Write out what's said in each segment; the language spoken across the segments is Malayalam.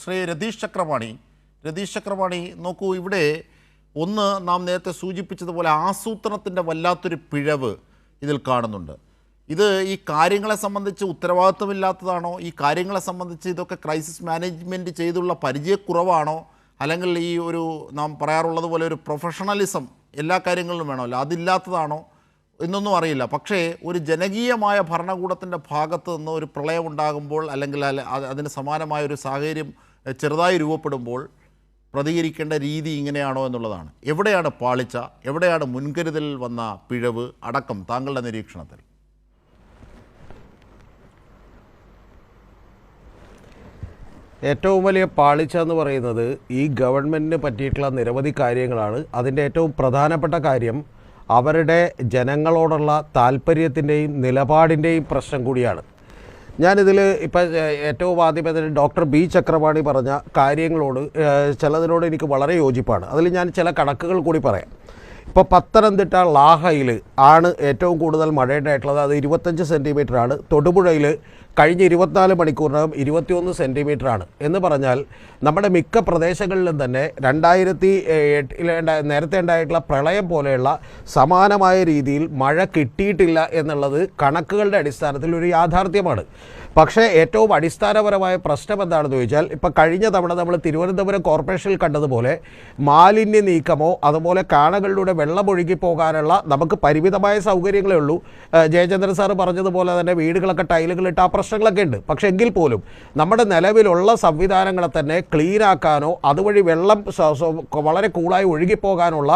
ശ്രീ രതീഷ് ചക്രപാണി നോക്കൂ, ഇവിടെ ഒന്ന് നാം നേരത്തെ സൂചിപ്പിച്ചതുപോലെ ആസൂത്രണത്തിൻ്റെ വല്ലാത്തൊരു പിഴവ് ഇതിൽ കാണുന്നുണ്ട്. ഇത് ഈ കാര്യങ്ങളെ സംബന്ധിച്ച് ഉത്തരവാദിത്വമില്ലാത്തതാണോ, ഈ കാര്യങ്ങളെ സംബന്ധിച്ച് ഇതൊക്കെ ക്രൈസിസ് മാനേജ്മെൻറ്റ് ചെയ്തുള്ള പരിചയക്കുറവാണോ, അല്ലെങ്കിൽ ഈ ഒരു നാം പറയാറുള്ളത് പോലെ ഒരു പ്രൊഫഷണലിസം എല്ലാ കാര്യങ്ങളിലും വേണമല്ലോ, അതില്ലാത്തതാണോ എന്നൊന്നും അറിയില്ല. പക്ഷേ ഒരു ജനകീയമായ ഭരണകൂടത്തിൻ്റെ ഭാഗത്ത് നിന്ന് ഒരു പ്രളയം ഉണ്ടാകുമ്പോൾ അല്ലെങ്കിൽ അതിന് സമാനമായ ഒരു സാഹചര്യം ചെറുതായി രൂപപ്പെടുമ്പോൾ പ്രതികരിക്കേണ്ട രീതി ഇങ്ങനെയാണോ എന്നുള്ളതാണ്. എവിടെയാണ് പാളിച്ച, എവിടെയാണ് മുൻകരുതലിൽ വന്ന പിഴവ് അടക്കം താങ്കളുടെ നിരീക്ഷണത്തിൽ? ഏറ്റവും വലിയ പാളിച്ച എന്ന് പറയുന്നത് ഈ ഗവൺമെൻറ്റിന് പറ്റിയിട്ടുള്ള നിരവധി കാര്യങ്ങളാണ്. അതിൻ്റെ ഏറ്റവും പ്രധാനപ്പെട്ട കാര്യം അവരുടെ ജനങ്ങളോടുള്ള താല്പര്യത്തിൻ്റെയും നിലപാടിൻ്റെയും പ്രശ്നം കൂടിയാണ്. ഞാനിതിൽ ഇപ്പം ഏറ്റവും ആദ്യമേ ഡോക്ടർ ബി ചക്രപാണി പറഞ്ഞ കാര്യങ്ങളോട് ചിലതിനോട് എനിക്ക് വളരെ യോജിപ്പാണ്. അതിൽ ഞാൻ ചില കണക്കുകൾ കൂടി പറയാം. ഇപ്പോൾ പത്തനംതിട്ട ലാഹയിൽ ആണ് ഏറ്റവും കൂടുതൽ മഴയുണ്ടായിട്ടുള്ളത്. അത് 25 സെൻറ്റിമീറ്ററാണ്. തൊടുപുഴയിൽ കഴിഞ്ഞ 24 മണിക്കൂറിനകം 21 സെൻറ്റിമീറ്ററാണ്. എന്ന് പറഞ്ഞാൽ നമ്മുടെ മിക്ക പ്രദേശങ്ങളിലും തന്നെ 2008 നേരത്തെ ഉണ്ടായിട്ടുള്ള പ്രളയം പോലെയുള്ള സമാനമായ രീതിയിൽ മഴ കിട്ടിയിട്ടില്ല എന്നുള്ളത് കണക്കുകളുടെ അടിസ്ഥാനത്തിൽ ഒരു യാഥാർത്ഥ്യമാണ്. പക്ഷേ ഏറ്റവും അടിസ്ഥാനപരമായ പ്രശ്നം എന്താണെന്ന് ചോദിച്ചാൽ, ഇപ്പോൾ കഴിഞ്ഞ തവണ നമ്മൾ തിരുവനന്തപുരം കോർപ്പറേഷനിൽ കണ്ടതുപോലെ മാലിന്യ നീക്കമോ അതുപോലെ കാണകളിലൂടെ വെള്ളം ഒഴുകി പോകാനുള്ള നമുക്ക് പരിമിതമായ സൗകര്യങ്ങളേ ഉള്ളൂ. ജയചന്ദ്രൻ സാറ് പറഞ്ഞതുപോലെ തന്നെ വീടുകളൊക്കെ ടൈലുകളിട്ട് ആ പ്രശ്നങ്ങളൊക്കെ ഉണ്ട്. പക്ഷേ എങ്കിൽ പോലും നമ്മുടെ നിലവിലുള്ള സംവിധാനങ്ങളെ തന്നെ ക്ലീനാക്കാനോ അതുവഴി വെള്ളം വളരെ കൂളായി ഒഴുകിപ്പോകാനുള്ള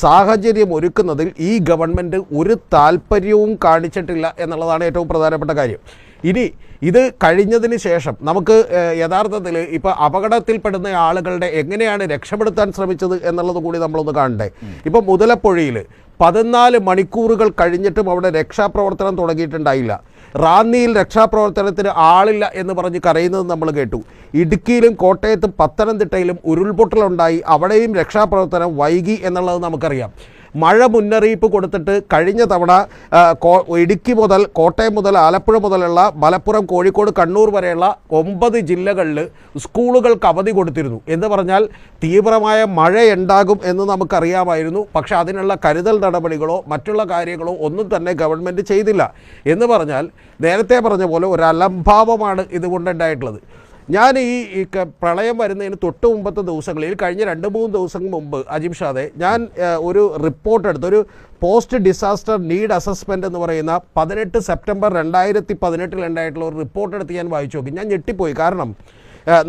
സാഹചര്യം ഒരുക്കുന്നതിൽ ഈ ഗവൺമെൻറ് ഒരു താല്പര്യവും കാണിച്ചിട്ടില്ല എന്നുള്ളതാണ് ഏറ്റവും പ്രധാനപ്പെട്ട കാര്യം. ഇനി ഇത് കഴിഞ്ഞതിന് ശേഷം നമുക്ക് യഥാർത്ഥത്തിൽ ഇപ്പോൾ അപകടത്തിൽപ്പെടുന്ന ആളുകളുടെ എങ്ങനെയാണ് രക്ഷപ്പെടുത്താൻ ശ്രമിച്ചത് എന്നുള്ളത് കൂടി നമ്മളൊന്ന് കാണണ്ടേ. ഇപ്പോൾ മുതലപ്പുഴയിൽ 14 മണിക്കൂറുകൾ കഴിഞ്ഞിട്ടും അവിടെ രക്ഷാപ്രവർത്തനം തുടങ്ങിയിട്ടുണ്ടായില്ല. റാന്നിയിൽ രക്ഷാപ്രവർത്തനത്തിന് ആളില്ല എന്ന് പറഞ്ഞ് കരയുന്നത് നമ്മൾ കേട്ടു. ഇടുക്കിയിലും കോട്ടയത്തും പത്തനംതിട്ടയിലും ഉരുൾപൊട്ടലുണ്ടായി, അവിടെയും രക്ഷാപ്രവർത്തനം വൈകി എന്നുള്ളത് നമുക്കറിയാം. മഴ മുന്നറിയിപ്പ് കൊടുത്തിട്ട് കഴിഞ്ഞ തവണ ഇടുക്കി മുതൽ കോട്ടയം മുതൽ ആലപ്പുഴ മുതലുള്ള മലപ്പുറം കോഴിക്കോട് കണ്ണൂർ വരെയുള്ള 9 ജില്ലകളിൽ സ്കൂളുകൾക്ക് അവധി കൊടുത്തിരുന്നു. എന്ന് പറഞ്ഞാൽ തീവ്രമായ മഴയുണ്ടാകും എന്ന് നമുക്കറിയാമായിരുന്നു. പക്ഷേ അതിനുള്ള കരുതൽ നടപടികളോ മറ്റുള്ള കാര്യങ്ങളോ ഒന്നും തന്നെ ഗവൺമെൻറ് ചെയ്തില്ല. എന്ന് പറഞ്ഞാൽ നേരത്തെ പറഞ്ഞ പോലെ ഒരു അലംഭാവമാണ് ഇതുകൊണ്ടുണ്ടായിട്ടുള്ളത്. ഞാൻ ഈ പ്രളയം വരുന്നതിന് തൊട്ട് മുമ്പത്തെ ദിവസങ്ങളിൽ കഴിഞ്ഞ 2-3 ദിവസം മുമ്പ് അജിംഷാദെ ഞാൻ ഒരു റിപ്പോർട്ട് എടുത്ത് ഒരു പോസ്റ്റ് ഡിസാസ്റ്റർ നീഡ് അസസ്മെൻ്റ് എന്ന് പറയുന്ന 18 സെപ്റ്റംബർ 2018 ഉണ്ടായിട്ടുള്ള ഒരു റിപ്പോർട്ട് എടുത്ത് ഞാൻ വായിച്ചു നോക്കി. ഞാൻ ഞെട്ടിപ്പോയി. കാരണം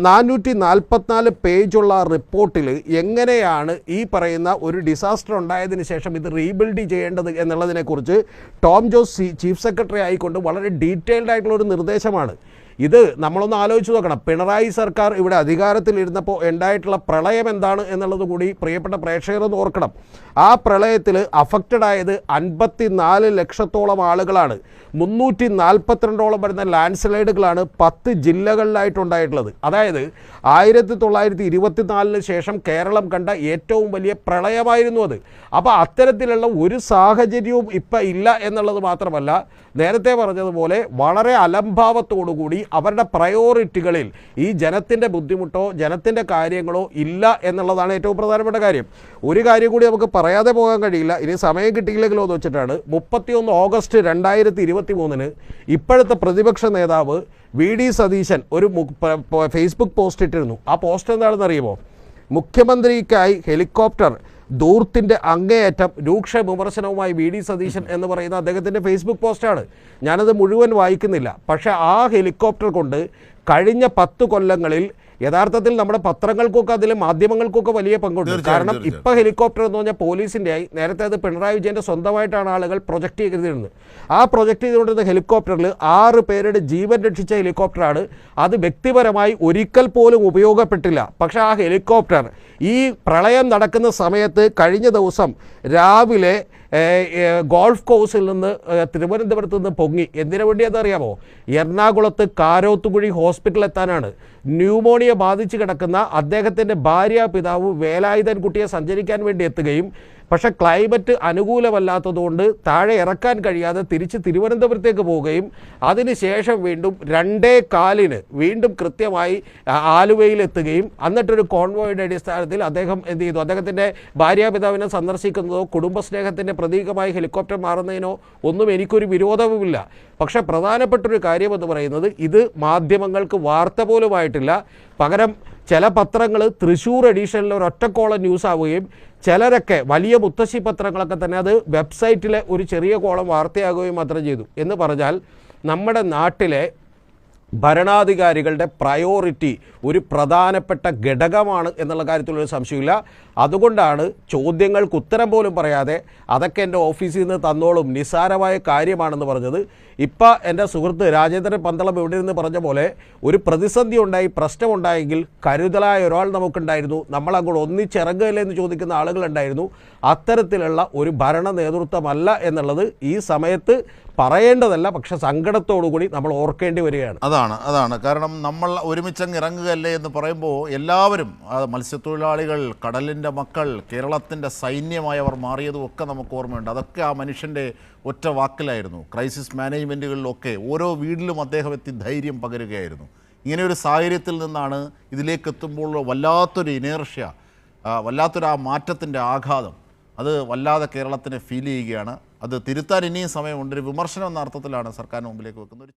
444 പേജുള്ള റിപ്പോർട്ടിൽ എങ്ങനെയാണ് ഈ പറയുന്ന ഒരു ഡിസാസ്റ്റർ ഉണ്ടായതിന് ശേഷം ഇത് റീബിൽഡ് ചെയ്യേണ്ടത് എന്നുള്ളതിനെക്കുറിച്ച് ടോം ജോസ് ചീഫ് സെക്രട്ടറി ആയിക്കൊണ്ട് വളരെ ഡീറ്റെയിൽഡ് ആയിട്ടുള്ള ഒരു നിർദ്ദേശമാണ്. ഇത് നമ്മളൊന്ന് ആലോചിച്ച് നോക്കണം. പിണറായി സർക്കാർ ഇവിടെ അധികാരത്തിലിരുന്നപ്പോൾ ഉണ്ടായിട്ടുള്ള പ്രളയം എന്താണ് എന്നുള്ളത് കൂടി പ്രിയപ്പെട്ട പ്രേക്ഷകരൊന്ന് ഓർക്കണം. ആ പ്രളയത്തിൽ അഫക്റ്റഡ് ആയത് 54 ലക്ഷത്തോളം ആളുകളാണ്. 342ഓളം വരുന്ന ലാൻഡ് സ്ലൈഡുകളാണ് 10 ജില്ലകളിലായിട്ടുണ്ടായിട്ടുള്ളത്. അതായത് 1924 ശേഷം കേരളം കണ്ട ഏറ്റവും വലിയ പ്രളയമായിരുന്നു അത്. അപ്പോൾ അത്തരത്തിലുള്ള ഒരു സാഹചര്യവും ഇപ്പം ഇല്ല എന്നുള്ളത് മാത്രമല്ല, നേരത്തെ പറഞ്ഞതുപോലെ വളരെ അലംഭാവത്തോടുകൂടി അവരുടെ പ്രയോറിറ്റികളിൽ ഈ ജനത്തിൻ്റെ ബുദ്ധിമുട്ടോ ജനത്തിൻ്റെ കാര്യങ്ങളോ ഇല്ല എന്നുള്ളതാണ് ഏറ്റവും പ്രധാനപ്പെട്ട കാര്യം. ഒരു കാര്യം കൂടി നമുക്ക് പറയാതെ പോകാൻ കഴിയില്ല, ഇനി സമയം കിട്ടിയില്ലെങ്കിലോ എന്ന് വെച്ചിട്ടാണ്. 31 ഓഗസ്റ്റ് 2023 ഇപ്പോഴത്തെ പ്രതിപക്ഷ നേതാവ് വി.ഡി. സതീശൻ ഒരു ഫേസ്ബുക്ക് പോസ്റ്റ് ഇട്ടിരുന്നു. ആ പോസ്റ്റ് എന്താണെന്ന് അറിയുമോ? മുഖ്യമന്ത്രിക്കായി ഹെലികോപ്റ്റർ ദൂർത്തിൻ്റെ അങ്ങേയറ്റം രൂക്ഷ വിമർശനവുമായി വി.ഡി. സതീശൻ എന്ന് പറയുന്ന അദ്ദേഹത്തിൻ്റെ ഫേസ്ബുക്ക് പോസ്റ്റാണ്. ഞാനത് മുഴുവൻ വായിക്കുന്നില്ല. പക്ഷേ ആ ഹെലികോപ്റ്റർ കൊണ്ട് കഴിഞ്ഞ 10 കൊല്ലങ്ങളിൽ യഥാർത്ഥത്തിൽ നമ്മുടെ പത്രങ്ങൾക്കൊക്കെ അതിൽ മാധ്യമങ്ങൾക്കൊക്കെ വലിയ പങ്കുണ്ട്. കാരണം ഇപ്പോൾ ഹെലികോപ്റ്റർ എന്ന് പറഞ്ഞാൽ പോലീസിൻ്റെ ആയി. നേരത്തെ അത് പിണറായി വിജയൻ്റെ സ്വന്തമായിട്ടാണ് ആളുകൾ പ്രൊജക്റ്റ് ചെയ്തിരുന്നത്. ആ പ്രൊജക്റ്റ് ചെയ്തുകൊണ്ടിരുന്ന ഹെലികോപ്റ്ററിൽ 6 പേരുടെ ജീവൻ രക്ഷിച്ച ഹെലികോപ്റ്ററാണ്. അത് വ്യക്തിപരമായി ഒരിക്കൽ പോലും ഉപയോഗപ്പെട്ടില്ല. പക്ഷേ ആ ഹെലികോപ്റ്റർ ഈ പ്രളയം നടക്കുന്ന സമയത്ത് കഴിഞ്ഞ ദിവസം രാവിലെ ഗോൾഫ് കോഴ്സിൽ നിന്ന് തിരുവനന്തപുരത്ത് നിന്ന് പൊങ്ങി. എന്തിനു വേണ്ടിയെന്നറിയാമോ? എറണാകുളത്ത് കാരോത്തുകുഴി ഹോസ്പിറ്റലിൽ എത്താനാണ്. ന്യൂമോണിയ ബാധിച്ച് കിടക്കുന്ന അദ്ദേഹത്തിൻ്റെ ഭാര്യ പിതാവ് വേലായുധൻ കുട്ടിയെ സഞ്ചരിക്കാൻ വേണ്ടി എത്തുകയും പക്ഷേ ക്ലൈമറ്റ് അനുകൂലമല്ലാത്തതുകൊണ്ട് താഴെ ഇറക്കാൻ കഴിയാതെ തിരിച്ച് തിരുവനന്തപുരത്തേക്ക് പോവുകയും അതിനുശേഷം വീണ്ടും 2:15 വീണ്ടും കൃത്യമായി ആലുവയിലെത്തുകയും എന്നിട്ടൊരു കോൺവോയുടെ അടിസ്ഥാനത്തിൽ അദ്ദേഹം എന്ത് ചെയ്തു, അദ്ദേഹത്തിൻ്റെ ഭാര്യാപിതാവിനെ സന്ദർശിക്കുന്നതോ കുടുംബസ്നേഹത്തിൻ്റെ പ്രതീകമായി ഹെലികോപ്റ്റർ മാറുന്നതിനോ ഒന്നും എനിക്കൊരു വിരോധവുമില്ല. പക്ഷേ പ്രധാനപ്പെട്ടൊരു കാര്യമെന്ന് പറയുന്നത് ഇത് മാധ്യമങ്ങൾക്ക് വാർത്ത പോലുമായിട്ടില്ല. പകരം ചില പത്രങ്ങൾ തൃശ്ശൂർ എഡീഷനിൽ ഒരു ഒറ്റക്കോളം ന്യൂസ് ആവുകയും ചിലരൊക്കെ വലിയ മുത്തശ്ശി പത്രങ്ങളൊക്കെ തന്നെ അത് വെബ്സൈറ്റിലെ ഒരു ചെറിയ കോളം വാർത്തയാകുകയും മാത്രം ചെയ്തു. എന്ന് പറഞ്ഞാൽ നമ്മുടെ നാട്ടിലെ ഭരണാധികാരികളുടെ പ്രയോറിറ്റി ഒരു പ്രധാനപ്പെട്ട ഘടകമാണ് എന്നുള്ള കാര്യത്തിലൊരു സംശയമില്ല. അതുകൊണ്ടാണ് ചോദ്യങ്ങൾക്ക് ഉത്തരം പോലും പറയാതെ അതൊക്കെ എൻ്റെ ഓഫീസിൽ നിന്ന് തന്നോളും, നിസ്സാരമായ കാര്യമാണെന്ന് പറഞ്ഞത്. ഇപ്പം എൻ്റെ സുഹൃത്ത് രാജേന്ദ്രൻ പന്തളം ഇവിടെ നിന്ന് പറഞ്ഞ പോലെ ഒരു പ്രതിസന്ധി ഉണ്ടായി, പ്രശ്നമുണ്ടായെങ്കിൽ കരുതലായ ഒരാൾ നമുക്കുണ്ടായിരുന്നു, നമ്മളങ്ങോട്ട് ഒന്നിച്ചിറങ്ങുകയല്ലേ എന്ന് ചോദിക്കുന്ന ആളുകളുണ്ടായിരുന്നു. അത്തരത്തിലുള്ള ഒരു ഭരണ നേതൃത്വമല്ല എന്നുള്ളത് ഈ സമയത്ത് പറയേണ്ടതല്ല, പക്ഷെ സങ്കടത്തോടുകൂടി നമ്മൾ ഓർക്കേണ്ടി വരികയാണ്. അതാണ് കാരണം നമ്മൾ ഒരുമിച്ചങ്ങ് ഇറങ്ങുകയല്ലേ എന്ന് പറയുമ്പോൾ എല്ലാവരും, മത്സ്യത്തൊഴിലാളികൾ, കടലിൻ്റെ മക്കൾ, കേരളത്തിൻ്റെ സൈന്യമായവർ മാറിയതും ഒക്കെ നമുക്ക് ഓർമ്മയുണ്ട്. അതൊക്കെ ആ മനുഷ്യൻ്റെ ഒറ്റ വാക്കിലായിരുന്നു. ക്രൈസിസ് മാനേജ്മെൻറ്റുകളിലൊക്കെ ഓരോ വീട്ടിലും അദ്ദേഹം എത്തി ധൈര്യം പകരുകയായിരുന്നു. ഇങ്ങനെയൊരു സാഹചര്യത്തിൽ നിന്നാണ് ഇതിലേക്ക് എത്തുമ്പോൾ വല്ലാത്തൊരു ഇനേർഷ്യ, വല്ലാത്തൊരു ആ മാറ്റത്തിൻ്റെ ആഘാതം അത് വല്ലാതെ കേരളത്തിന് ഫീൽ ചെയ്യുകയാണ്. അത് തിരുത്താൻ ഇനിയും സമയമുണ്ട്. ഒരു വിമർശനം എന്ന അർത്ഥത്തിലാണ് സർക്കാരിന് മുമ്പിലേക്ക് വെക്കുന്നത്.